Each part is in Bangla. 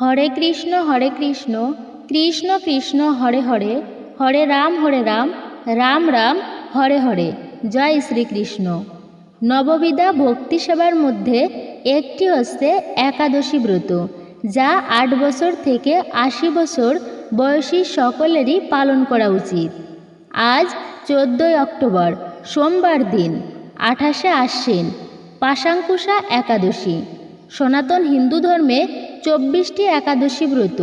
হরে কৃষ্ণ কৃষ্ণ কৃষ্ণ হরে হরে, হরে রাম রাম রাম হরে হরে। জয় শ্রীকৃষ্ণ। নববিধা ভক্তি সেবার মধ্যে একটি হচ্ছে একাদশী ব্রত, যা 8 বছর থেকে 80 বছর বয়সী সকলেরই পালন করা উচিত। আজ 14 অক্টোবর সোমবার দিন, 28শে আশ্বিন, পাশাঙ্কুশা একাদশী। সনাতন হিন্দু ধর্মে 24টি একাদশী ব্রত।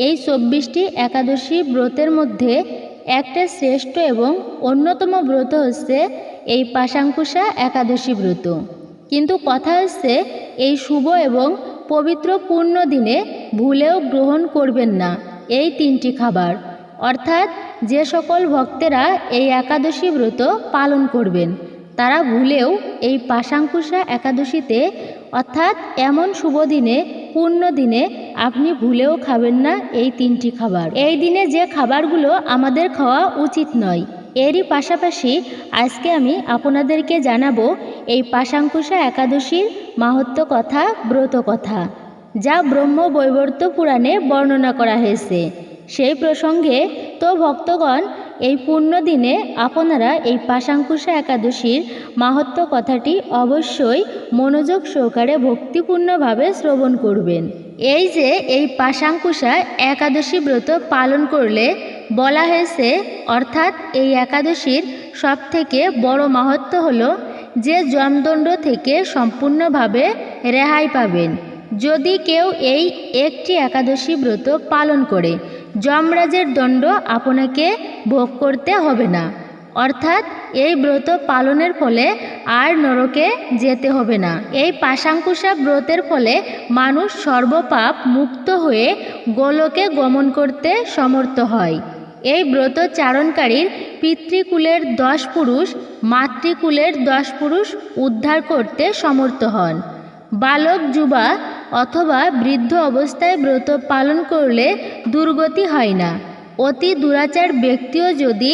এই 24টি একাদশী ব্রতের মধ্যে একটা শ্রেষ্ঠ এবং অন্যতম ব্রত হচ্ছে এই পাশাঙ্কুশা একাদশী ব্রত। কিন্তু কথা হচ্ছে, এই শুভ এবং পবিত্র পূর্ণ দিনে ভুলেও গ্রহণ করবেন না এই 3টি খাবার। অর্থাৎ যে সকল ভক্তেরা এই একাদশী ব্রত পালন করবেন তারা ভুলেও এই পাশাঙ্কুশা একাদশীতে, অর্থাৎ এমন শুভ দিনে, পূর্ণ দিনে আপনি ভুলেও খাবেন না এই 3টি খাবার। এই দিনে যে খাবারগুলো আমাদের খাওয়া উচিত নয়, এরই পাশাপাশি আজকে আমি আপনাদেরকে জানাবো এই পাশাঙ্কুশা একাদশীর মাহাত্ম্য কথা, ব্রত কথা, যা ব্রহ্মবৈবর্ত পুরাণে বর্ণনা করা হয়েছে। সেই প্রসঙ্গে তো ভক্তগণ, এই পূর্ণ দিনে আপনারা এই পাশাঙ্কুশা একাদশীর মাহাত্ম্য কথাটি অবশ্যই মনোযোগ সহকারে ভক্তিপূর্ণভাবে শ্রবণ করবেন। এই যে এই পাশাঙ্কুশা একাদশী ব্রত পালন করলে বলা হয়েছে, অর্থাৎ এই একাদশীর সবথেকে বড় মাহাত্ম্য হলো যে যমদণ্ড থেকে সম্পূর্ণভাবে রেহাই পাবেন। যদি কেউ এই একটি একাদশী ব্রত পালন করে, যমরাজের দণ্ড আপনাকে ভোগ করতে হবে না। অর্থাৎ এই ব্রত পালনের ফলে আর নরকে যেতে হবে না। এই পাশাঙ্কুশা ব্রতের ফলে মানুষ সর্বপাপ মুক্ত হয়ে গোলকে গমন করতে সমর্থ হয়। এই ব্রত চারণকারীর পিতৃকুলের 10 পুরুষ, মাতৃকুলের 10 পুরুষ উদ্ধার করতে সমর্থ হন। বালক, যুবা অথবা বৃদ্ধ অবস্থায় ব্রত পালন করলে দুর্গতি হয় না। অতি দুরাচার ব্যক্তিও যদি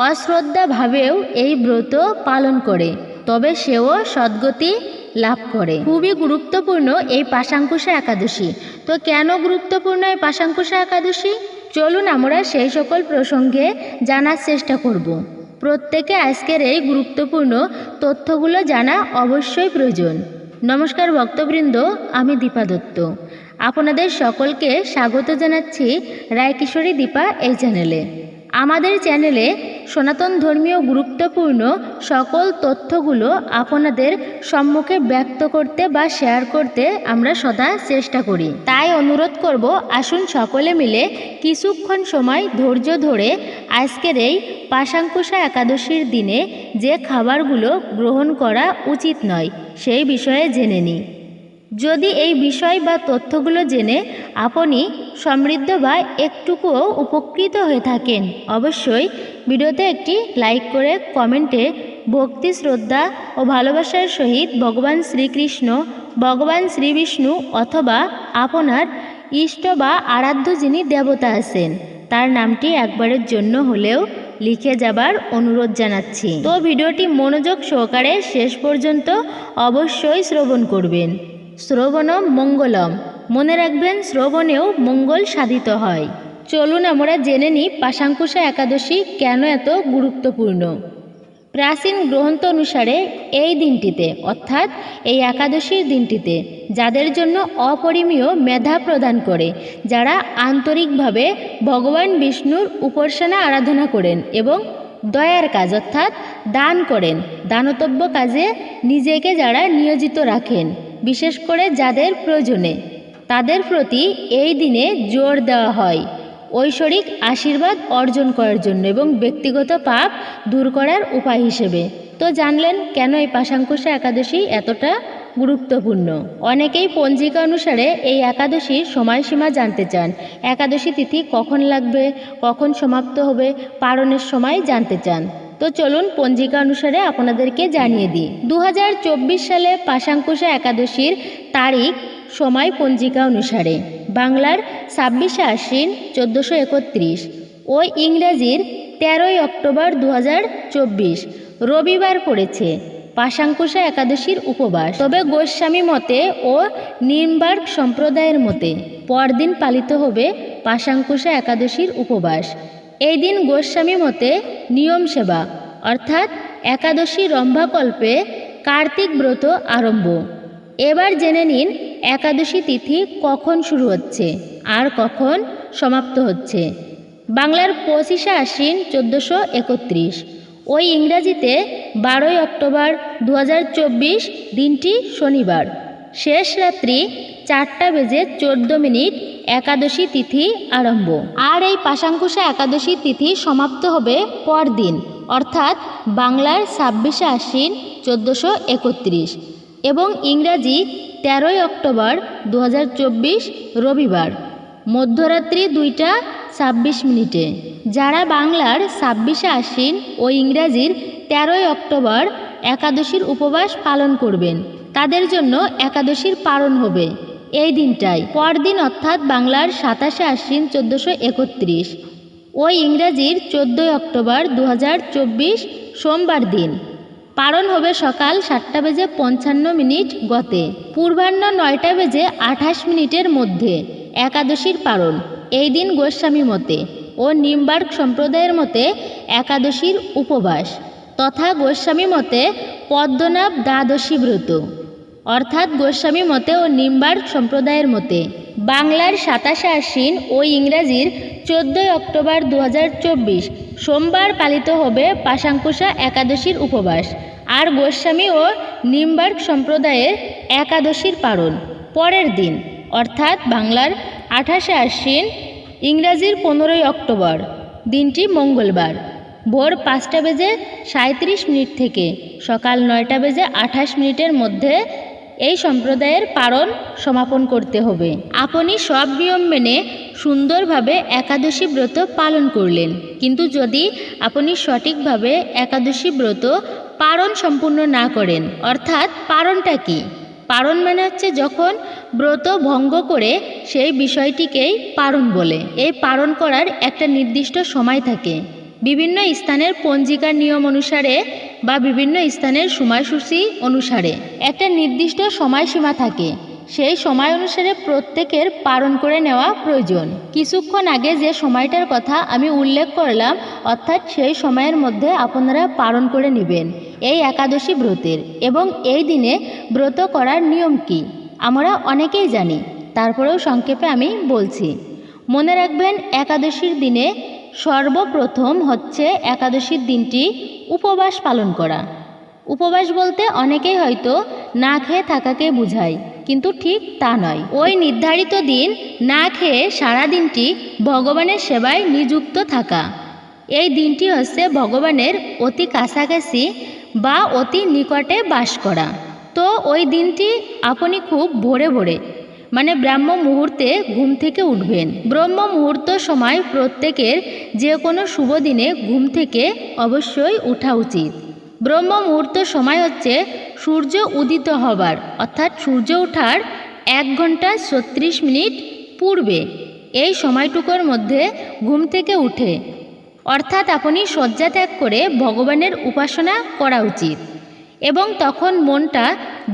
অশ্রদ্ধাভাবেও এই ব্রত পালন করে, তবে সেও সদ্গতি লাভ করে। খুবই গুরুত্বপূর্ণ এই পাশাঙ্কুশা একাদশী। তো কেন গুরুত্বপূর্ণ এই পাশাঙ্কুশা একাদশী? চলুন আমরা সেই সকল প্রসঙ্গে জানার চেষ্টা করব। প্রত্যেকে আজকের এই গুরুত্বপূর্ণ তথ্যগুলো জানা অবশ্যই প্রয়োজন। নমস্কার ভক্তবৃন্দ, আমি দীপা দত্ত। আপনাদের সকলকে স্বাগত জানাচ্ছি রায়কিশোরী দীপা এই চ্যানেলে। আমাদের চ্যানেলে সনাতন ধর্মীয় গুরুত্বপূর্ণ সকল তথ্যগুলো আপনাদের সম্মুখে ব্যক্ত করতে বা শেয়ার করতে আমরা সদা চেষ্টা করি। তাই অনুরোধ করব, আসুন সকলে মিলে কিছুক্ষণ সময় ধৈর্য ধরে আজকের এই পাশাঙ্কুশা একাদশীর দিনে যে খাবারগুলো গ্রহণ করা উচিত নয় সেই বিষয়ে জেনে নিই। যদি এই বিষয় বা তথ্যগুলো জেনে আপনি সমৃদ্ধ বা একটুকুও উপকৃত হয়ে থাকেন, অবশ্যই ভিডিওতে একটি লাইক করে কমেন্টে ভক্তি, শ্রদ্ধা ও ভালোবাসার সহিত ভগবান শ্রীকৃষ্ণ, ভগবান শ্রী বিষ্ণু অথবা আপনার ইষ্ট বা আরাধ্য যিনি দেবতা আছেন তার নামটি একবারের জন্য হলেও লিখে যাবার অনুরোধ জানাচ্ছি। তো ভিডিওটি মনোযোগ সহকারে শেষ পর্যন্ত অবশ্যই শ্রবণ করবেন। শ্রবণম মঙ্গলম, মনে রাখবেন শ্রবণেও মঙ্গল সাধিত হয়। চলুন আমরা জেনে নিই পাশাঙ্কুশা একাদশী কেন এত গুরুত্বপূর্ণ। প্রাচীন গ্রন্থ অনুসারে এই দিনটিতে, অর্থাৎ এই একাদশীর দিনটিতে, যাদের জন্য অপরিমেয় মেধা প্রদান করে, যারা আন্তরিকভাবে ভগবান বিষ্ণুর উপাসনা আরাধনা করেন এবং দয়ার কাজ অর্থাৎ দান করেন, দানতব্য কাজে নিজেকে যারা নিয়োজিত রাখেন, বিশেষ করে যাদের প্রয়োজনে, তাদের প্রতি এই দিনে জোর দেওয়া হয় ঐশ্বরিক আশীর্বাদ অর্জন করার জন্য এবং ব্যক্তিগত পাপ দূর করার উপায় হিসেবে। তো জানলেন কেন এই পাশাঙ্কুশা একাদশী এতটা গুরুত্বপূর্ণ। অনেকেই পঞ্জিকা অনুসারে এই একাদশীর সময়সীমা জানতে চান। একাদশী তিথি কখন লাগবে, কখন সমাপ্ত হবে, পালনের সময় জানতে চান। তো চলুন পঞ্জিকা অনুসারে আপনাদেরকে জানিয়ে দিই। 2024 সালে পাশাঙ্কুশা একাদশীর তারিখ, সময় পঞ্জিকা অনুসারে বাংলার 26শে আশ্বিন 1431 ও ইংরেজির 13ই অক্টোবর 2024 রবিবার পড়েছে। পাশাঙ্কুশা একাদশীর উপবাস। তবে গোস্বামী মতে ও নিম্বার্ক সম্প্রদায়ের মতে পরদিন পালিত হবে পাশাঙ্কুশা একাদশীর উপবাস। এই দিন গোস্বামী মতে নিয়ম সেবা অর্থাৎ একাদশী রম্ভাকল্পে কার্তিক ব্রত আরম্ভ। এবার জেনে নিন একাদশী তিথি কখন শুরু হচ্ছে আর কখন সমাপ্ত হচ্ছে। বাংলার 25শে আশ্বিন 1431 ওই ইংরাজিতে 12ই অক্টোবর 2024 দিনটি শনিবার। শেষ রাত্রি 4:14 একাদশী তিথি আরম্ভ। আর এই পাশাঙ্কুশা একাদশী তিথি সমাপ্ত হবে পরদিন অর্থাৎ বাংলার 26শে আশ্বিন 1431 এবং ইংরাজি 13ই অক্টোবর 2024 রবিবার মধ্যরাত্রি 2:26। যারা বাংলার 26শে আশ্বিন ও ইংরাজির 13ই অক্টোবর একাদশীর উপবাস পালন করবেন তাদের জন্য একাদশীর পারণ হবে এই দিনটাই। পরদিন অর্থাৎ বাংলার 27শে আশ্বিন 1431 ও ইংরাজির 14ই অক্টোবর 2024 সোমবার দিন। পারণ হবে সকাল 7:55 গতে। পূর্বাহ্ন 9:28 মধ্যে একাদশীর পারণ। এই দিন গোস্বামী মতে ও নিম্বার্ক সম্প্রদায়ের মতে একাদশীর উপবাস তথা গোস্বামী মতে পদ্মনাভ দ্বাদশী ব্রত অর্থাৎ গোস্বামী মতে ও নিম্বার্ক সম্প্রদায়ের মতে বাংলার 27শে আশ্বিন ও ইংরাজির 14ই অক্টোবর 2024 সোমবার পালিত হবে পাশাঙ্কুশা একাদশীর উপবাস আর গোস্বামী ও নিম্বার্ক সম্প্রদায়ের একাদশীর পারণ পরের দিন অর্থাৎ বাংলার 28শে আশ্বিন ইংরাজির 15ই অক্টোবর দিনটি মঙ্গলবার ভোর 5:37 থেকে সকাল 9:28 মধ্যে এই সম্প্রদায়ের পারণ সমাপন করতে হবে। আপনি সব নিয়ম মেনে সুন্দরভাবে একাদশী ব্রত পালন করলেন, কিন্তু যদি আপনি সঠিকভাবে একাদশী ব্রত পারণ সম্পূর্ণ না করেন, অর্থাৎ পারণটা কি? পারণ মানে হচ্ছে যখন ব্রত ভঙ্গ করে সেই বিষয়টিকেই পারণ বলে। এই পারণ করার একটা নির্দিষ্ট সময় থাকে। বিভিন্ন স্থানের পঞ্জিকার নিয়ম অনুসারে বা বিভিন্ন স্থানের সময়সূচি অনুসারে একটা নির্দিষ্ট সময়সীমা থাকে। সেই সময় অনুসারে প্রত্যেকের পালন করে নেওয়া প্রয়োজন। কিছুক্ষণ আগে যে সময়টার কথা আমি উল্লেখ করলাম, অর্থাৎ সেই সময়ের মধ্যে আপনারা পালন করে নেবেন এই একাদশী ব্রতের। এবং এই দিনে ব্রত করার নিয়ম কি আমরা অনেকেই জানি, তারপরেও সংক্ষেপে আমি বলছি। মনে রাখবেন, একাদশীর দিনে সর্বপ্রথম হচ্ছে একাদশীর দিনটি উপবাস পালন করা। উপবাস বলতে অনেকেই হয়তো না খেয়ে থাকাকে বোঝায়, কিন্তু ঠিক তা নয়। ওই নির্ধারিত দিন না খেয়ে সারা দিনটি ভগবানের সেবায় নিযুক্ত থাকা। এই দিনটি হচ্ছে ভগবানের অতি কাছাকাছি বা অতি নিকটে বাস করা। তো ওই দিনটি আপনি খুব ভোরে ভোরে মানে ব্রাহ্ম মুহূর্তে ঘুম থেকে উঠবেন। ব্রহ্ম মুহূর্ত সময় প্রত্যেকের যে কোনো শুভ দিনে ঘুম থেকে অবশ্যই ওঠা উচিত। ব্রহ্ম মুহূর্ত সময় হচ্ছে সূর্য উদিত হবার অর্থাৎ সূর্য ওঠার 1 ঘন্টা 36 মিনিট পূর্বে। এই সময়টুকুর মধ্যে ঘুম থেকে উঠে অর্থাৎ আপনি শয্যা ত্যাগ করে ভগবানের উপাসনা করা উচিত। এবং তখন মনটা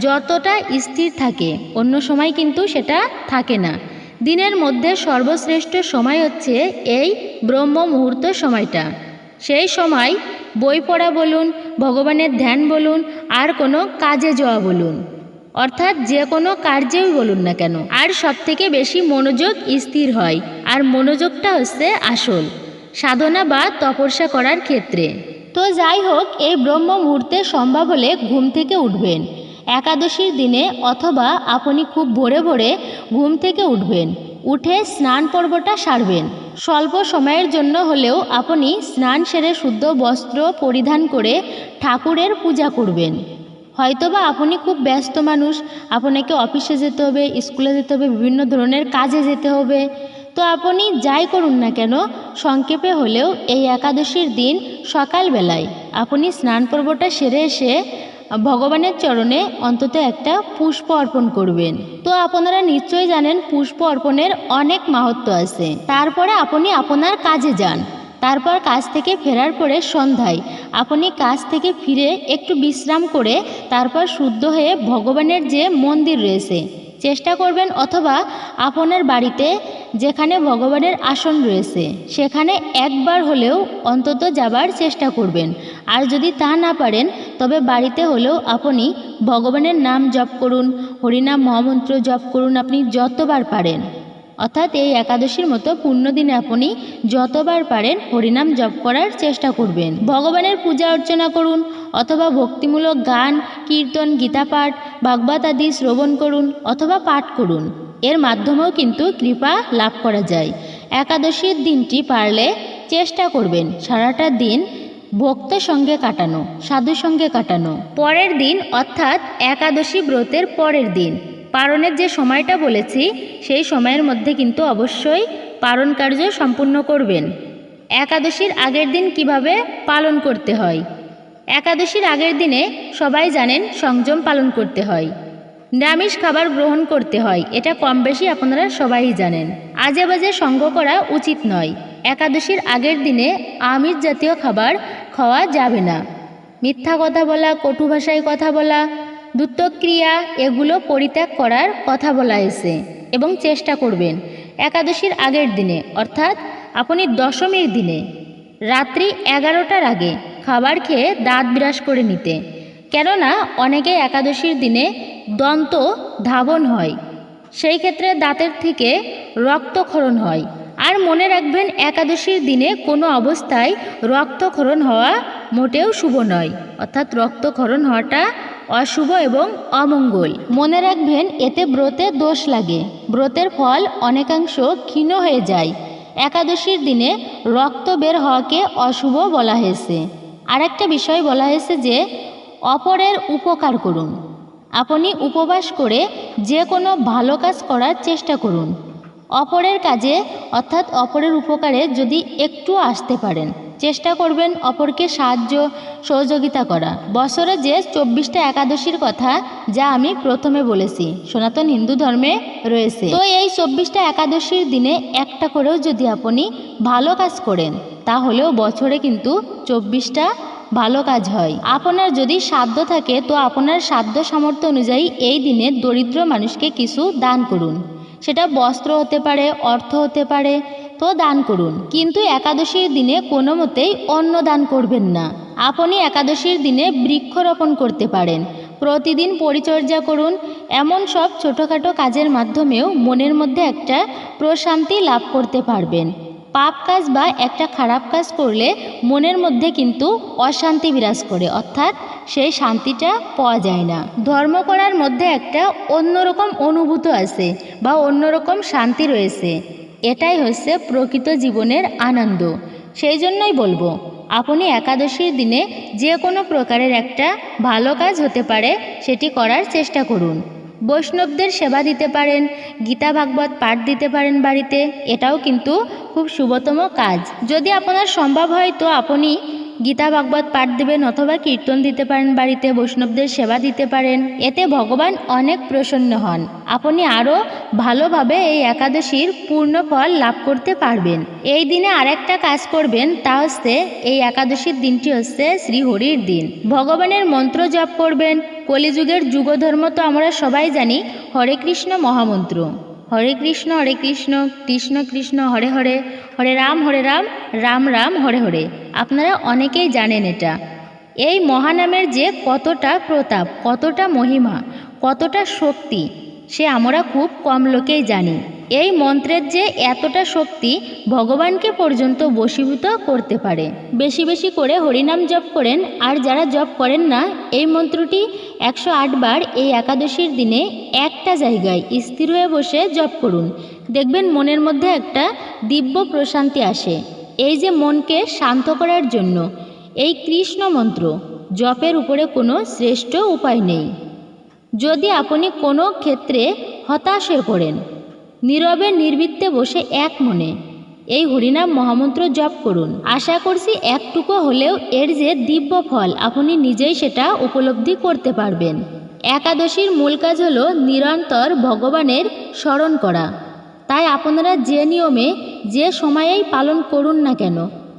যতটা স্থির থাকে, অন্য সময় কিন্তু সেটা থাকে না। দিনের মধ্যে সর্বশ্রেষ্ঠ সময় হচ্ছে এই ব্রহ্ম মুহূর্ত সময়টা। সেই সময় বই পড়া বলুন, ভগবানের ধ্যান বলুন, আর কোনো কাজে যাওয়া বলুন, অর্থাৎ যে কোনো কার্যেই বলুন না কেন, আর সবথেকে বেশি মনোযোগ স্থির হয়। আর মনোযোগটা হচ্ছে আসল সাধনা বা তপস্যা করার ক্ষেত্রে। তো যাই হোক, এই ব্রহ্ম মুহূর্তে সম্ভব হলে ঘুম থেকে উঠবেন একাদশীর দিনে, অথবা আপনি খুব ভোরে ভোরে ঘুম থেকে উঠবেন, উঠে স্নান পর্বটা সারবেন। স্বল্প সময়ের জন্য হলেও আপনি স্নান সেরে শুদ্ধ বস্ত্র পরিধান করে ঠাকুরের পূজা করবেন। হয়তোবা আপনি খুব ব্যস্ত মানুষ, আপনাকে অফিসে যেতে হবে, স্কুলে যেতে হবে, বিভিন্ন ধরনের কাজে যেতে হবে। তো আপনি যাই করুন না কেন, সংক্ষেপে হলেও এই একাদশীর দিন সকালবেলায় আপনি স্নান পর্বটা সেরে এসে ভগবানের চরণে অন্তত একটা পুষ্প অর্পণ করবেন। তো আপনারা নিশ্চয়ই জানেন পুষ্প অর্পণের অনেক মাহাত্ম্য আছে। তারপরে আপনি আপনার কাজে যান। তারপর কাজ থেকে ফেরার পরে সন্ধ্যায় আপনি কাজ থেকে ফিরে একটু বিশ্রাম করে তারপর শুদ্ধ হয়ে ভগবানের যে মন্দির রয়েছে চেষ্টা করবেন, অথবা আপনার বাড়িতে যেখানে ভগবানের আসন রয়েছে সেখানে একবার হলেও অন্তত যাবার চেষ্টা করবেন। আর যদি তা না পারেন তবে বাড়িতে হলেও আপনি ভগবানের নাম জপ করুন, হরিনাম মহামন্ত্র জপ করুন আপনি যতবার পারেন। অর্থাৎ এই একাদশীর মতো পুণ্যদিনে আপনি যতবার পারেন হরিনাম জপ করার চেষ্টা করবেন। ভগবানের পূজা অর্চনা করুন, অথবা ভক্তিমূলক গান, কীর্তন, গীতাপাঠ, ভাগবত আদি শ্রবণ করুন অথবা পাঠ করুন। এর মাধ্যমেও কিন্তু কৃপা লাভ করা যায়। একাদশীর দিনটি পারলে চেষ্টা করবেন সারাটা দিন ভক্ত সঙ্গে কাটানো, সাধু সঙ্গে কাটানো। পরের দিন অর্থাৎ একাদশী ব্রতের পরের দিন পারণের যে সময়টা বলেছি সেই সময়ের মধ্যে কিন্তু অবশ্যই পারণ কার্য সম্পূর্ণ করবেন। একাদশীর আগের দিন কিভাবে পালন করতে হয়? একাদশীর আগের দিনে সবাই জানেন সংযম পালন করতে হয়, নিরামিষ খাবার গ্রহণ করতে হয়, এটা কম বেশি আপনারা সবাই জানেন। আজে বাজে সঙ্গ করা উচিত নয়। একাদশীর আগের দিনে আমিষ জাতীয় খাবার খাওয়া যাবে না। মিথ্যা কথা বলা, কটু ভাষায় কথা বলা, দ্যুতক্রিয়া এগুলো পরিত্যাগ করার কথা বলা হয়েছে এবং চেষ্টা করবেন একাদশীর আগের দিনে অর্থাৎ আপনি দশমীর দিনে রাত্রি 11টার আগে খাবার খেয়ে দাঁত বিরাস করে নিতে। কেননা অনেকে একাদশীর দিনে দন্ত ধাবন হয়, সেই ক্ষেত্রে দাঁতের থেকে রক্তক্ষরণ হয়। আর মনে রাখবেন একাদশীর দিনে কোনো অবস্থায় রক্তক্ষরণ হওয়া মোটেও শুভ নয়, অর্থাৎ রক্তক্ষরণ হওয়াটা অশুভ এবং অমঙ্গল। মনে রাখবেন এতে ব্রতে দোষ লাগে, ব্রতের ফল অনেকাংশ ক্ষীণ হয়ে যায়। একাদশীর দিনে রক্ত বের হওয়াকে অশুভ বলা হয়েছে। আরেকটা বিষয় বলা হয়েছে যে অপরের উপকার করুন। আপনি উপবাস করে যে কোনো ভালো কাজ করার চেষ্টা করুন। অপরের কাজে অর্থাৎ অপরের উপকারে যদি একটু আসতে পারেন চেষ্টা করবেন অপরকে সাহায্য সহযোগিতা করা। বছরে যে 24টা একাদশীর কথা যা আমি প্রথমে বলেছি সনাতন হিন্দু ধর্মে রয়েছে, তো এই 24টা একাদশীর দিনে একটা করেও যদি আপনি ভালো কাজ করেন তাহলেও বছরে কিন্তু 24টা ভালো কাজ হয়। আপনার যদি সাধ্য থাকে তো আপনার সাধ্য সামর্থ্য অনুযায়ী এই দিনে দরিদ্র মানুষকে কিছু দান করুন। সেটা বস্ত্র হতে পারে, অর্থ হতে পারে, তো দান করুন। কিন্তু একাদশীর দিনে কোনো মতেই অন্ন দান করবেন না। আপনি একাদশীর দিনে বৃক্ষরোপণ করতে পারেন, প্রতিদিন পরিচর্যা করুন। এমন সব ছোটোখাটো কাজের মাধ্যমেও মনের মধ্যে একটা প্রশান্তি লাভ করতে পারবেন। পাপ কাজ বা একটা খারাপ কাজ করলে মনের মধ্যে কিন্তু অশান্তি বিরাজ করে, অর্থাৎ সেই শান্তিটা পাওয়া যায় না। ধর্ম করার মধ্যে একটা অন্যরকম অনুভূতি আছে বা অন্যরকম শান্তি রয়েছে, এটাই হচ্ছে প্রকৃত জীবনের আনন্দ। সেই জন্যই বলবো আপনি একাদশীর দিনে যে কোনো প্রকারের একটা ভালো কাজ হতে পারে সেটি করার চেষ্টা করুন। বৈষ্ণবদের সেবা দিতে পারেন, গীতা ভাগবত পাঠ দিতে পারেন বাড়িতে, এটাও কিন্তু খুব শুভতম কাজ। যদি আপনার সম্ভব হয় তো আপনি গীতা ভাগবত পাঠ দেবেন অথবা কীর্তন দিতে পারেন বাড়িতে, বৈষ্ণবদের সেবা দিতে পারেন, এতে ভগবান অনেক প্রসন্ন হন। আপনি আরও ভালোভাবে এই একাদশীর পূর্ণ ফল লাভ করতে পারবেন। এই দিনে আরেকটা কাজ করবেন, তা হচ্ছে এই একাদশীর দিনটি হচ্ছে শ্রীহরির দিন। ভগবানের মন্ত্র জপ করবেন। কলিযুগের যুগধর্ম তো আমরা সবাই জানি হরে কৃষ্ণ মহামন্ত্র। হরে কৃষ্ণ কৃষ্ণ কৃষ্ণ হরে হরে, হরে রাম রাম রাম হরে হরে। আপনারা অনেকেই জানেন এটা। এই মহানামের যে কতটা প্রতাপ, কতটা মহিমা, কতটা শক্তি সে আমরা খুব কম লোকেই জানি। এই মন্ত্রের যে এতটা শক্তি ভগবানকে পর্যন্ত বশীভূত করতে পারে। বেশি বেশি করে হরিনাম জপ করেন, আর যারা জপ করেন না এই মন্ত্রটি 108 বার এই একাদশীর দিনে একটা জায়গায় স্থির হয়ে বসে জপ করুন। দেখবেন মনের মধ্যে একটা দিব্য প্রশান্তি আসে। এই যে মনকে শান্ত করার জন্য এই কৃষ্ণ মন্ত্র জপের উপরে কোনো শ্রেষ্ঠ উপায় নেই। যদি আপনি কোনো ক্ষেত্রে হতাশ হয়ে পড়েন, নীরবে নির্বিত্তে বসে এক মনে এই হরিনাম মহামন্ত্র জপ করুন। আশা করছি একটুকু হলেও এর যে দিব্য ফল আপনি নিজেই সেটা উপলব্ধি করতে পারবেন। একাদশীর মূল কাজ হলো নিরন্তর ভগবানের স্মরণ করা। তাই আপনারা যে নিয়মে যে সময়েই পালন করুন না কেন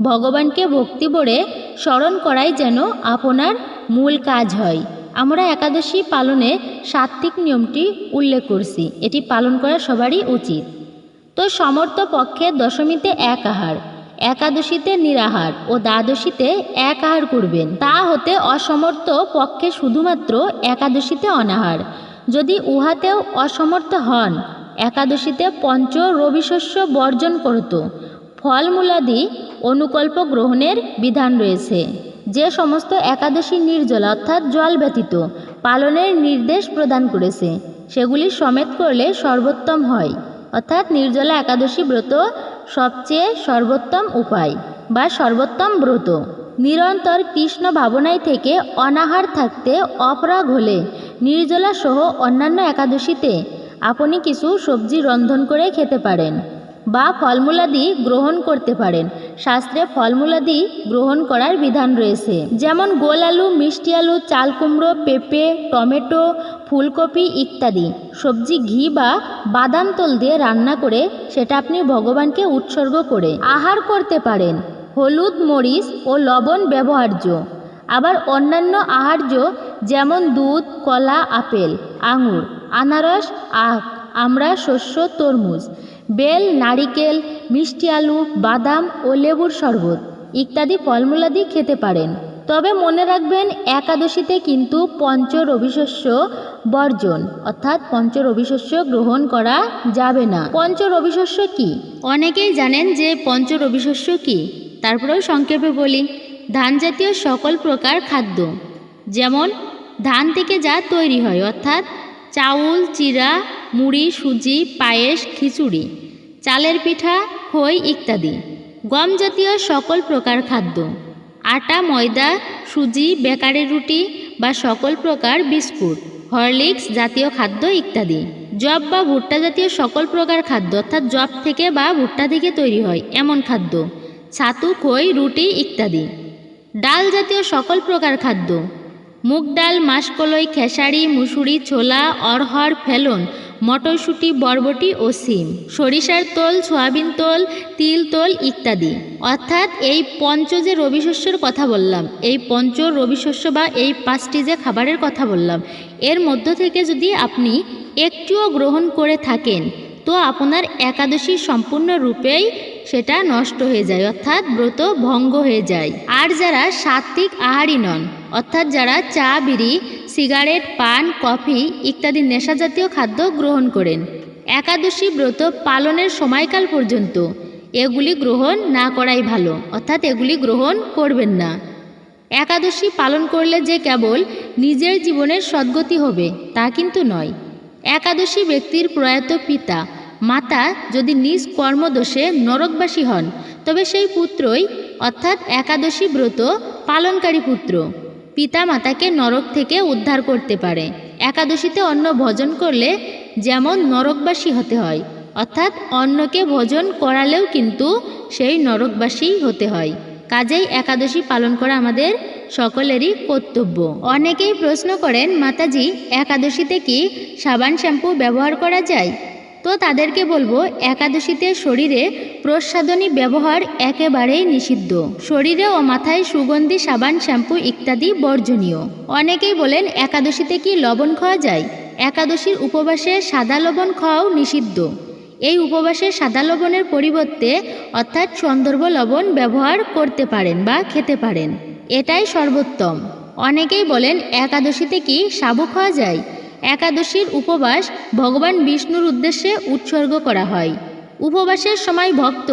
ভগবানকে ভক্তি ভরে স্মরণ করাই যেন আপনার মূল কাজ হয়। আমরা একাদশী পালনে সাত্ত্বিক নিয়মটি উল্লেখ করছি, এটি পালন করা সবারই উচিত। তো সমর্থ পক্ষে দশমীতে এক আহার, একাদশীতে নিরাহার ও দ্বাদশীতে এক আহার করবেন। তা হতে অসমর্থ পক্ষে শুধুমাত্র একাদশীতে অনাহার। যদি উহাতেও অসমর্থ হন, একাদশীতে পঞ্চ রবিশস্য বর্জন করত। ফলমূলাদি অনুকল্প গ্রহণের বিধান রয়েছে। যে সমস্ত একাদশী নির্জলা অর্থাৎ জল ব্যতীত পালনের নির্দেশ প্রদান করেছে, সেগুলি সমেত করলে সর্বোত্তম হয়। অর্থাৎ নির্জলা একাদশী ব্রত সবচেয়ে সর্বোত্তম উপায় বা সর্বোত্তম ব্রত। নিরন্তর কৃষ্ণ ভাবনায় থেকে অনাহার থাকতে অপরাগ হলে নির্জলা সহ অন্যান্য একাদশীতে আপনি কিছু সবজি রন্ধন করে খেতে পারেন বা ফলমূলাদি গ্রহণ করতে পারেন। শাস্ত্রে ফলমূলাদি গ্রহণ করার বিধান রয়েছে, যেমন গোল আলু, মিষ্টি আলু, চাল কুমড়ো, পেঁপে, টমেটো, ফুলকপি ইত্যাদি সবজি ঘি বা বাদাম তেল দিয়ে রান্না করে সেটা আপনি ভগবানকে উৎসর্গ করে আহার করতে পারেন। হলুদ, মরিচ ও লবণ ব্যবহার্য। আবার অন্যান্য আহার্য যেমন দুধ, কলা, আপেল, আঙুর, আনারস, আখ, আমড়া, শস্য, তরমুজ, বেল, নারিকেল, মিষ্টি আলু, বাদাম ও লেবুর শরবত ইত্যাদি ফলমূলাদি খেতে পারেন। তবে মনে রাখবেন, একাদশীতে কিন্তু পঞ্চ রবিশস্য বর্জন অর্থাৎ পঞ্চ রবিশস্য গ্রহণ করা যাবে না। পঞ্চ রবিশস্য কি? অনেকেই জানেন যে পঞ্চ রবিশস্য কি, তারপরেও সংক্ষেপে বলি। ধান জাতীয় সকল প্রকার খাদ্য, যেমন ধান থেকে যা তৈরি হয় অর্থাৎ চাউল, চিড়া, মুড়ি, সুজি, পায়েস, খিচুড়ি, চালের পিঠা, খই ইত্যাদি। গম জাতীয় সকল প্রকার খাদ্য, আটা, ময়দা, সুজি, বেকারি রুটি বা সকল প্রকার বিস্কুট, হরলিক্স জাতীয় খাদ্য ইত্যাদি। জব বা ভুট্টা জাতীয় সকল প্রকার খাদ্য অর্থাৎ জব থেকে বা ভুট্টা থেকে তৈরি হয় এমন খাদ্য, ছাতু, খই, রুটি ইত্যাদি। ডাল জাতীয় সকল প্রকার খাদ্য, মুগ ডাল, মাসকলাই, খেসারি, মুসুরি, ছোলা, অরহর, ফেলন, মটরশুঁটি, বরবটি ও সিম, সরিষার তেল, সয়াবিন তেল, তিল তেল ইত্যাদি। অর্থাৎ এই পঞ্চ যে রবিশস্যের কথা বললাম, এই পঞ্চ রবিশস্য বা এই পাঁচটি যে খাবারের কথা বললাম, এর মধ্য থেকে যদি আপনি একটুও গ্রহণ করে থাকেন তো আপনার একাদশী সম্পূর্ণরূপেই সেটা নষ্ট হয়ে যায় অর্থাৎ ব্রত ভঙ্গ হয়ে যায়। আর যারা সাত্ত্বিক আহারী নন অর্থাৎ যারা চা, বিড়ি, সিগারেট, পান, কফি ইত্যাদি নেশাজাতীয় খাদ্য গ্রহণ করেন, একাদশী ব্রত পালনের সময়কাল পর্যন্ত এগুলি গ্রহণ না করাই ভালো অর্থাৎ এগুলি গ্রহণ করবেন না। একাদশী পালন করলে যে কেবল নিজের জীবনের সদ্গতি হবে তা কিন্তু নয়। একাদশী ব্যক্তির প্রয়াত পিতা মাতা যদি নিজ কর্মদোষে নরকবাসী হন, তবে সেই পুত্রই অর্থাৎ একাদশী ব্রত পালনকারী পুত্র পিতা মাতাকে নরক থেকে উদ্ধার করতে পারে। একাদশীতে অন্ন ভোজন করলে যেমন নরকবাসী হতে হয়, অর্থাৎ অন্নকে ভোজন করালেও কিন্তু সেই নরকবাসী হতে হয়। কাজেই একাদশী পালন করা আমাদের সকলেরই কর্তব্য। অনেকেই প্রশ্ন করেন, মাতাজি একাদশীতে কি সাবান শ্যাম্পু ব্যবহার করা যায়? তো তাদেরকে বলবো, একাদশীতে শরীরে প্রসাধনী ব্যবহার একেবারেই নিষিদ্ধ। শরীরে ও মাথায় সুগন্ধি সাবান, শ্যাম্পু ইত্যাদি বর্জনীয়। অনেকেই বলেন, একাদশীতে কি লবণ খাওয়া যায়? একাদশীর উপবাসে সাদা লবণ খাওয়াও নিষিদ্ধ। এই উপবাসে সাদা লবণের পরিবর্তে অর্থাৎ সন্দর্ভ লবণ ব্যবহার করতে পারেন বা খেতে পারেন, এটাই সর্বোত্তম। অনেকেই বলেন, একাদশীতে কি সাবু খাওয়া যায়? একাদশীর উপবাস ভগবান বিষ্ণুর উদ্দেশ্যে উৎসর্গ করা হয়। উপবাসের সময় ভক্ত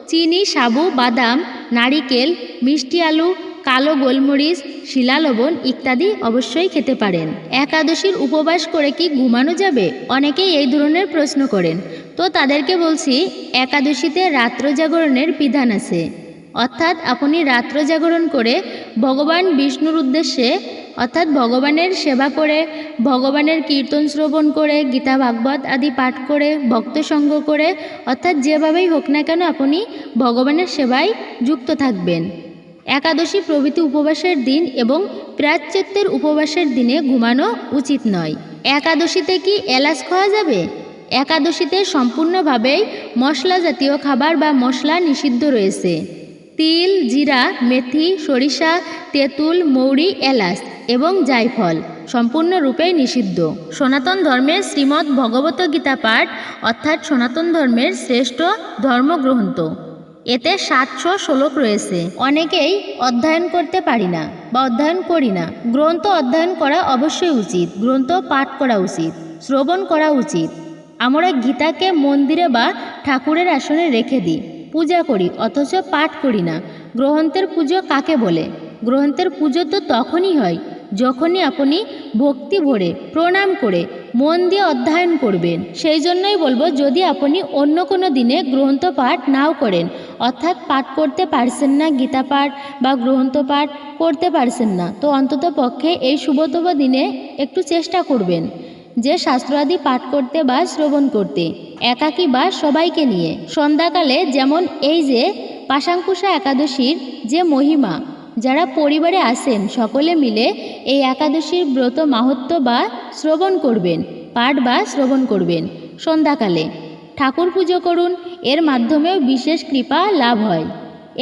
চিনি, সাবু, বাদাম, নারিকেল, মিষ্টি আলু, কালো গোলমরিচ, শিলালবণ ইত্যাদি অবশ্যই খেতে পারেন। একাদশীর উপবাস করে কি ঘুমানো যাবে? অনেকেই এই ধরনের প্রশ্ন করেন। তো তাদেরকে বলছি, একাদশীতে রাত্র জাগরণের বিধান আছে। অর্থাৎ আপনি রাত্র জাগরণ করে ভগবান বিষ্ণুর উদ্দেশ্যে অর্থাৎ ভগবানের সেবা করে, ভগবানের কীর্তন শ্রবণ করে, গীতা ভাগবত আদি পাঠ করে, ভক্ত সঙ্গ করে অর্থাৎ যেভাবেই হোক না কেন আপনি ভগবানের সেবায় যুক্ত থাকবেন। একাদশী প্রভৃতি উপবাসের দিন এবং প্রায়শ্চিত্তের উপবাসের দিনে ঘুমানো উচিত নয়। একাদশীতে কি এলাচ খাওয়া যাবে? একাদশীতে সম্পূর্ণভাবেই মশলা জাতীয় খাবার বা মশলা নিষিদ্ধ রয়েছে। তিল, জিরা, মেথি, সরিষা, তেঁতুল, মৌরি, এলাচ এবং জায়ফল সম্পূর্ণরূপে নিষিদ্ধ। সনাতন ধর্মের শ্রীমদ্ ভগবত গীতা পাঠ অর্থাৎ সনাতন ধর্মের শ্রেষ্ঠ ধর্মগ্রন্থ। এতে 700 শ্লোক রয়েছে। অনেকেই অধ্যয়ন করতে পারি না বা অধ্যয়ন করি না। গ্রন্থ অধ্যয়ন করা অবশ্যই উচিত, গ্রন্থ পাঠ করা উচিত, শ্রবণ করা উচিত। আমরা গীতাকে মন্দিরে বা ঠাকুরের আসনে রেখে দিই, পূজা করি, অথচ পাঠ করি না। গ্রন্থের পুজো কাকে বলে? গ্রন্থের পুজো তো তখনই হয় যখনই আপনি ভক্তি ভরে প্রণাম করে মন দিয়ে অধ্যয়ন করবেন। সেই জন্যই বলবো, যদি আপনি অন্য কোনো দিনে গ্রন্থ পাঠ নাও করেন, অর্থাৎ পাঠ করতে পারছেন না, গীতা পাঠ বা গ্রন্থ পাঠ করতে পারছেন না, তো অন্তত পক্ষে এই শুভতম দিনে একটু চেষ্টা করবেন যে শাস্ত্রাদি পাঠ করতে বা শ্রবণ করতে, একাকী বা সবাইকে নিয়ে। সন্ধ্যাকালে যেমন এই যে পাশাঙ্কুশা একাদশীর যে মহিমা, যারা পরিবারে আসেন সকলে মিলে এই একাদশীর ব্রত মাহাত্ম্য বা শ্রবণ করবেন, পাঠ বা শ্রবণ করবেন। সন্ধ্যাকালে ঠাকুর পুজো করুন, এর মাধ্যমেও বিশেষ কৃপা লাভ হয়।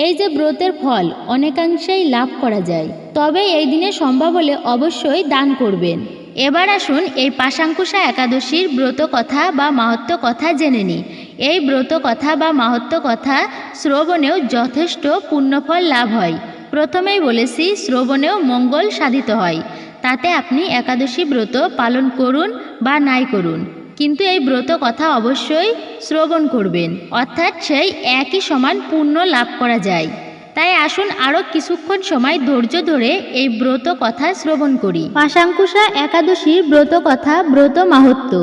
এই যে ব্রতের ফল অনেকাংশেই লাভ করা যায়, তবে এই দিনে সম্ভব হলে অবশ্যই দান করবেন। এবার আসুন এই পাশাঙ্কুশা একাদশীর ব্রত কথা বা মাহাত্ম্য কথা জেনে নিই। এই ব্রত কথা বা মাহাত্ম্য কথা শ্রবণেও যথেষ্ট পুণ্যফল লাভ হয়। প্রথমেই বলেছি, শ্রবণেও মঙ্গল সাধিত হয়। তাতে আপনি একাদশী ব্রত পালন করুন বা নাই করুন, কিন্তু এই ব্রত কথা অবশ্যই শ্রবণ করবেন, অর্থাৎ সেই একই সমান পুণ্য লাভ করা যায়। তাই আসুন আরও কিছুক্ষণ সময় ধৈর্য ধরে এই ব্রত কথা শ্রবণ করি। পাশাঙ্কুশা একাদশীর ব্রত কথা, ব্রত মাহাত্ম্য।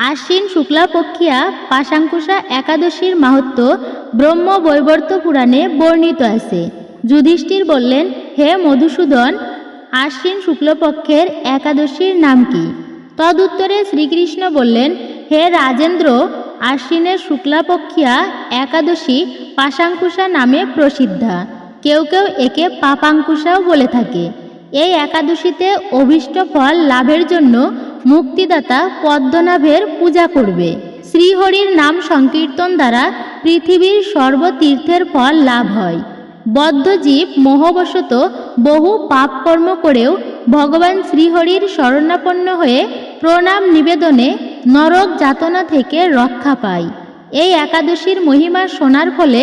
আশ্বিন শুক্লাপক্ষিয়া পাশাঙ্কুশা একাদশীর মাহাত্ম্য ব্রহ্ম বৈবর্ত পুরাণে বর্ণিত আছে। যুধিষ্ঠির বললেন, হে মধুসূদন, আশ্বিন শুক্লপক্ষের একাদশীর নাম কি? তদুত্তরে শ্রীকৃষ্ণ বললেন, হে রাজেন্দ্র, আশ্বিনের শুক্লাপক্ষিয়া একাদশী পাশাঙ্কুশা নামে প্রসিদ্ধা। কেউ কেউ একে পাপাঙ্কুশাও বলে থাকে। এই একাদশীতে অভীষ্ট ফল লাভের জন্য মুক্তিদাতা পদ্মনাভের পূজা করবে। শ্রীহরির নাম সংকীর্তন দ্বারা পৃথিবীর সর্বতীর্থের ফল লাভ হয়। বদ্ধজীব মোহবশত বহু পাপকর্ম করেও ভগবান শ্রীহরির শরণাপন্ন হয়ে প্রণাম নিবেদনে নরক যাতনা থেকে রক্ষা পায়। এই একাদশীর মহিমা শোনার ফলে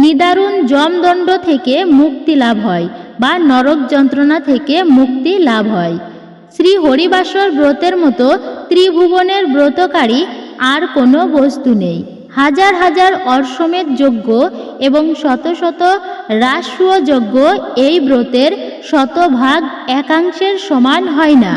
নিদারুণ যমদণ্ড থেকে মুক্তি লাভ হয় বা নরক যন্ত্রণা থেকে মুক্তি লাভ হয়। শ্রী হরিবাসর ব্রতের মতো ত্রিভুবনের ব্রতকারী আর কোনো বস্তু নেই। হাজার হাজার অশ্বমেধ যজ্ঞ এবং শত শত রাজসূয় যজ্ঞ এই ব্রতের শতভাগ একাংশের সমান হয় না।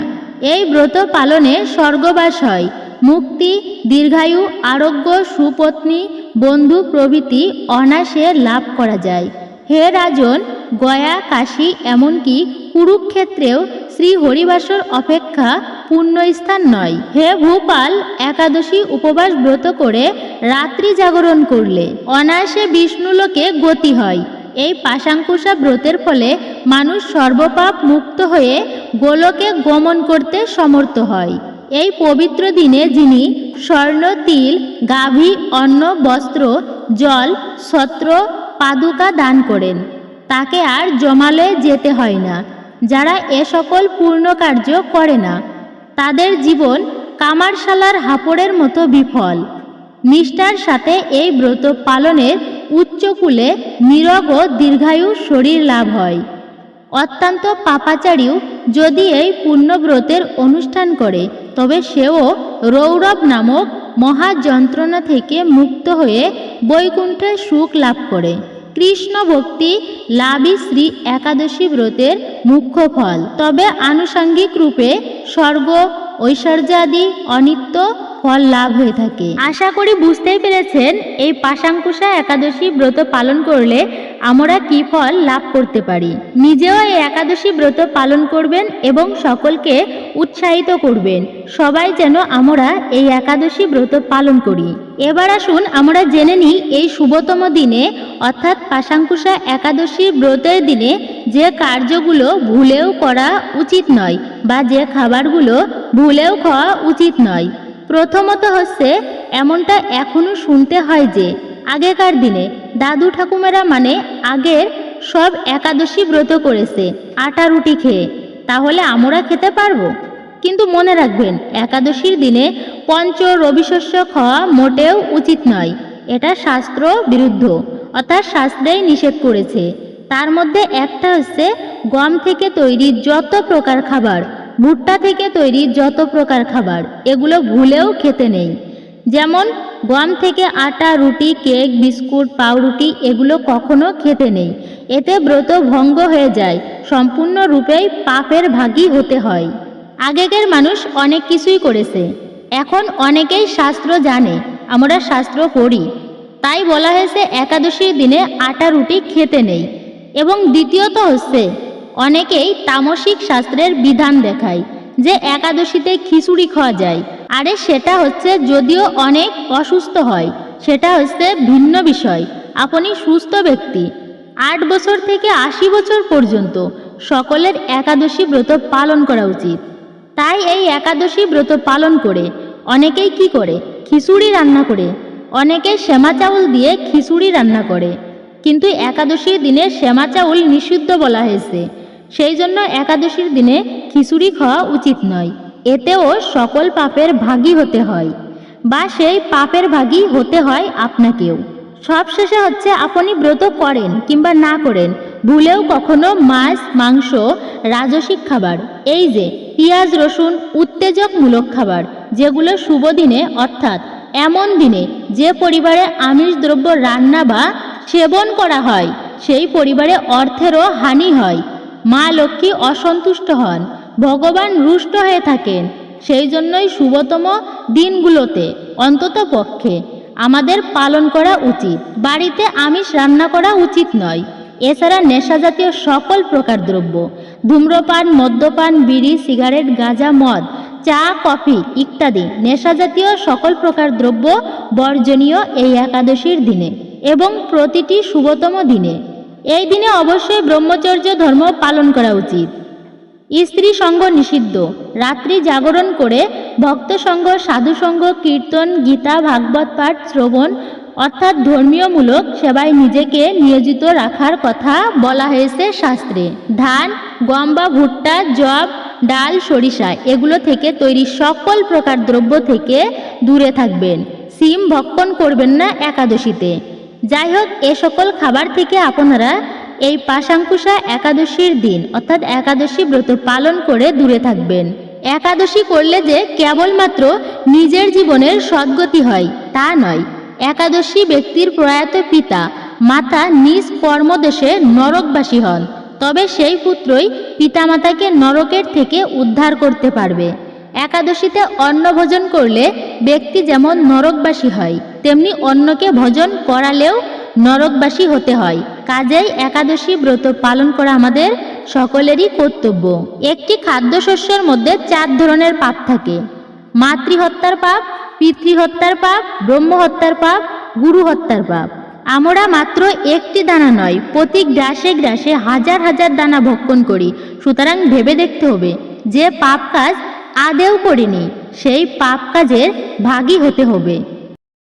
এই ব্রত পালনে স্বর্গবাস হয়, মুক্তি, দীর্ঘায়ু, আরোগ্য, সুপত্নী, বন্ধু প্রভৃতি অনায়াসে লাভ করা যায়। হে রাজন, গয়া, কাশী, এমনকি কুরুক্ষেত্রেও শ্রী হরিবাসর অপেক্ষা পুণ্যস্থান নয়। হে ভূপাল, একাদশী উপবাস ব্রত করে রাত্রি জাগরণ করলে অনায়াসে বিষ্ণুলোকে গতি হয়। এই পাশাঙ্কুশা ব্রতের ফলে মানুষ সর্বপাপ মুক্ত হয়ে গোলকে গমন করতে সমর্থ হয়। এই পবিত্র দিনে যিনি স্বর্ণ, তিল, গাভী, অন্ন, বস্ত্র, জল, ছত্র, পাদুকা দান করেন, তাকে আর জমালয়ে যেতে হয় না। যারা এ সকল পূর্ণ কার্য করে না, তাদের জীবন কামারশালার হাপড়ের মতো বিফল। নিষ্ঠার সাথে এই ব্রত পালনের উচ্চকুলে নিরোগ ও দীর্ঘায়ু শরীর লাভ হয়। অত্যন্ত পাপাচারীও যদি এই পুণ্যব্রতের অনুষ্ঠান করে, তবে সেও রৌরব নামক মহাযন্ত্রণা থেকে মুক্ত হয়ে বৈকুণ্ঠে সুখ লাভ করে। কৃষ্ণ ভক্তি লাভই শ্রী একাদশী ব্রতের মুখ্য ফল। তবে আনুষঙ্গিক রূপে স্বর্গ, ঐশ্বর্যাদি অনিত্য ফল লাভ হয়ে থাকে। আশা করি বুঝতেই পেরেছেন এই পাশাঙ্কুশা একাদশী ব্রত পালন করলে আমরা কি ফল লাভ করতে পারি। নিজেও এই একাদশী ব্রত পালন করবেন এবং সকলকে উৎসাহিত করবেন, সবাই যেন আমরা এই একাদশী ব্রত পালন করি। এবার আসুন আমরা জেনে নিই এই শুভতম দিনে অর্থাৎ পাশাঙ্কুশা একাদশী ব্রতের দিনে যে কার্যগুলো ভুলেও করা উচিত নয় বা যে খাবারগুলো ভুলেও খাওয়া উচিত নয়। প্রথমত হচ্ছে, এমনটা এখনো শুনতে হয় যে আগেকার দিনে দাদু ঠাকুমারা মানে আগের সব একাদশী ব্রত করেছে আটা রুটি খেয়ে, তাহলে আমরা খেতে পারবো? কিন্তু মনে রাখবেন, একাদশীর দিনে পঞ্চ রবিশস্য খাওয়া মোটেও উচিত নয়। এটা শাস্ত্র বিরুদ্ধ, অর্থাৎ শাস্ত্রেই নিষেধ করেছে। তার মধ্যে একটা হচ্ছে গম থেকে তৈরি যত প্রকার খাবার, ভুট্টা থেকে তৈরি যত প্রকার খাবার, এগুলো ভুলেও খেতে নেই। যেমন গম থেকে আটা, রুটি, কেক, বিস্কুট, পাউরুটি এগুলো কখনো খেতে নেই। এতে ব্রত ভঙ্গ হয়ে যায়, সম্পূর্ণরূপেই পাপের ভাগী হতে হয়। আগেকার মানুষ অনেক কিছুই করেছে, এখন অনেকেই শাস্ত্র জানে, আমরা শাস্ত্র পড়ি, তাই বলা হয়েছে একাদশীর দিনে আটা রুটি খেতে নেই। এবং দ্বিতীয়ত হচ্ছে অনেকেই তামসিক শাস্ত্রের বিধান দেখায় যে একাদশীতে খিচুড়ি খাওয়া যায়। আরে সেটা হচ্ছে যদিও অনেক অসুস্থ হয়, সেটা হচ্ছে ভিন্ন বিষয়। আপনি সুস্থ ব্যক্তি, 8 বছর থেকে 80 বছর পর্যন্ত সকলের একাদশী ব্রত পালন করা উচিত। তাই এই একাদশী ব্রত পালন করে অনেকেই কি করে, খিচুড়ি রান্না করে, অনেকে সেমা চাউল দিয়ে খিচুড়ি রান্না করে। কিন্তু একাদশীর দিনে সেমা চাউল নিষিদ্ধ বলা হয়েছে, সেই জন্য একাদশীর দিনে খিচুড়ি খাওয়া উচিত নয়। এতেও সকল পাপের ভাগী হতে হয়, বা সেই পাপের ভাগী হতে হয় আপনাকেও। সবশেষে হচ্ছে আপনি ব্রত করেন কিংবা না করেন, ভুলেও কখনো মাছ, মাংস, রাজসিক খাবার, এই যে পেঁয়াজ, রসুন, উত্তেজকমূলক খাবার, যেগুলো শুভ দিনে অর্থাৎ এমন দিনে যে পরিবারে আমিষ দ্রব্য রান্না বা সেবন করা হয় সেই পরিবারে অর্থেরও হানি হয়, মা লক্ষ্মী অসন্তুষ্ট হন, ভগবান রুষ্ট হয়ে থাকেন। সেই জন্যই শুভতম দিনগুলোতে অন্তত পক্ষে আমাদের পালন করা উচিত। বাড়িতে আমিষ রান্না করা উচিত নয়। এছাড়া নেশাজাতীয় সকল প্রকার দ্রব্য, ধূম্রপান, মদ্যপান, বিড়ি, সিগারেট, গাঁজা, মদ, চা, কফি ইত্যাদি নেশাজাতীয় সকল প্রকার দ্রব্য বর্জনীয় এই একাদশীর দিনে এবং প্রতিটি শুভতম দিনে। এই দিনে অবশ্যই ব্রহ্মচর্য ধর্ম পালন করা উচিত। স্ত্রী সঙ্গ নিষিদ্ধ। রাত্রি জাগরণ করে ভক্ত সঙ্গ, সাধু সঙ্গ, কীর্তন, গীতা, ভাগবত পাঠ, শ্রবণ অর্থাৎ ধর্মীয়মূলক সেবায় নিজেকে নিয়োজিত রাখার কথা বলা হয়েছে শাস্ত্রে। ধান, গম বা ভুট্টা, জব, ডাল, সরিষা এগুলো থেকে তৈরি সকল প্রকার দ্রব্য থেকে দূরে থাকবেন। সিম ভক্ষণ করবেন না একাদশীতে। যাই হোক, এ সকল খাবার থেকে আপনারা এই পাশাঙ্কুশা একাদশীর দিন অর্থাৎ একাদশী ব্রত পালন করে দূরে থাকবেন। একাদশী করলে যে কেবলমাত্র নিজের জীবনের সদ্গতি হয় তা নয়। একাদশী ব্যক্তির প্রয়াত পিতা মাতা নিজ কর্মদেশে নরকবাসী হন, তবে সেই পুত্রই পিতামাতাকে নরকের থেকে উদ্ধার করতে পারবে। একাদশীতে অন্ন ভোজন করলে ব্যক্তি যেমন নরকবাসী হয়, তেমনি অন্যকে ভোজন করালেও নরকবাসী হতে হয়। কাজেই একাদশী ব্রত পালন করা আমাদের সকলেরই কর্তব্য। একটি খাদ্যশস্যের মধ্যে 4 ধরনের পাপ থাকে: মাতৃহত্যার পাপ, পিতৃহত্যার পাপ, ব্রহ্মহত্যার পাপ, গুরু হত্যার পাপ। আমরা মাত্র একটি দানা নয়, প্রতি গ্রাসে গ্রাসে হাজার হাজার দানা ভক্ষণ করি। সুতরাং ভেবে দেখতে হবে, যে পাপ কাজ আদেও করিনি সেই পাপ কাজের ভাগী হতে হবে।